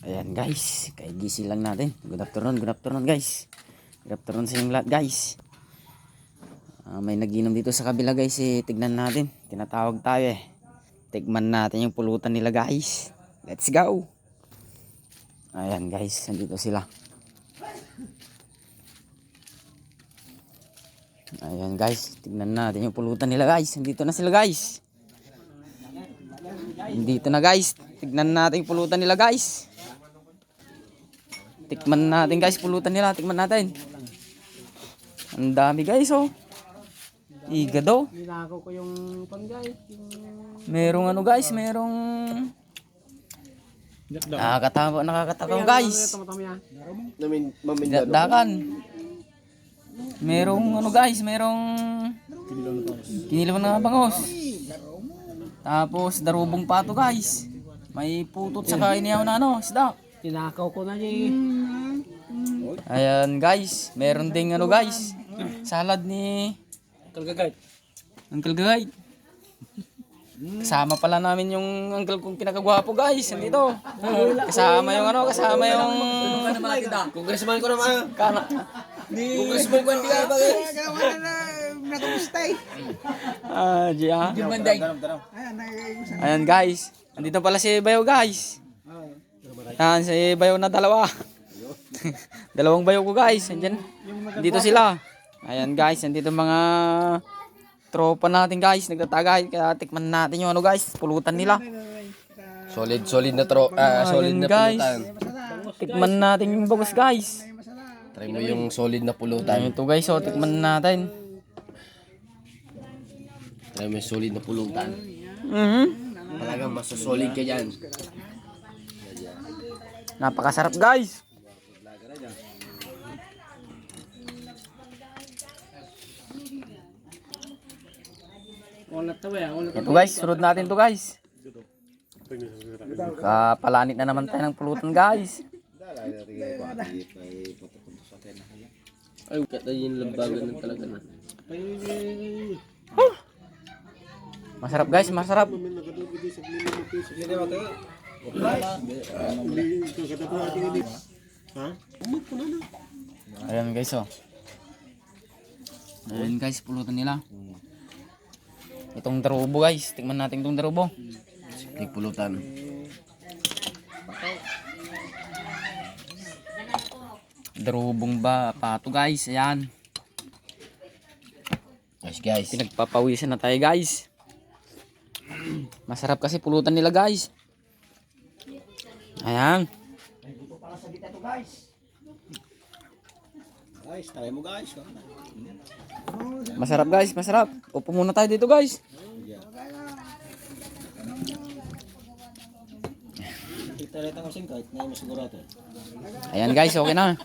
Ayan guys, kaigising lang natin. Good afternoon guys. Good afternoon sa inyong lahat guys. May naginom dito sa kabila guys, tignan natin. Tinatawag tayo eh. Tikman natin yung pulutan nila guys. Let's go. Ayan guys, nandito sila. Ayan guys, tignan natin yung pulutan nila guys. Nandito na sila guys. Nandito na guys. Tignan natin yung pulutan nila guys. Tikman natin guys, pulutan nila. Tikman natin. Ang dami guys oh. Iga daw. Nilakaw ko yung pan guys. Merong ano guys, merong nakakatakaw guys. Dakan. Merong ano guys, merong kinilaw na bangos. Tapos darubong pato guys. May putot sa inihaw na ano, isda. Tinakaw ko na Ayan guys, meron ding ano guys, salad ni Uncle Gagay. Kasama pala namin yung uncle kong pinakagwapo guys, nandito. Kasama yung ano, kasama yung Congressman ko naman. kana. Congressman ko hindi ka ba guys? Diyan. Ayan guys, nandito pala si Bayo guys. Ayan si Bayo na dalawa. Dalawang bayo ko guys. Andyan. Dito sila. Ayan guys, nandito mga tropa natin guys. Nagtatagay. Kaya tikman natin yung ano guys, pulutan nila. Solid na solid na guys. pulutan. Tikman natin yung bagus guys. Try mo yung solid na pulutan. Ayan ito guys, so tikman natin. Try mo yung solid na pulutan. Talagang masosolid ka dyan. Napakasarap guys. Ito guys, sunod natin to guys. Kapalanit na naman tayo ng pulutan guys. Ay, kata yung lambagan ng talaga na. Masarap guys, masarap. Ayan guys oh. Ayan guys, pulutan nila. Itong darubo guys, tingnan natin itong darubo. Siklik pulutan. Darubong ba pato guys, ayan. Guys. Pinagpapawisan na tayo guys. Masarap kasi pulutan nila guys. Ayan. Guys, try mo guys. Masarap guys, masarap. Upo muna tayo dito guys. Ayan guys, okay na.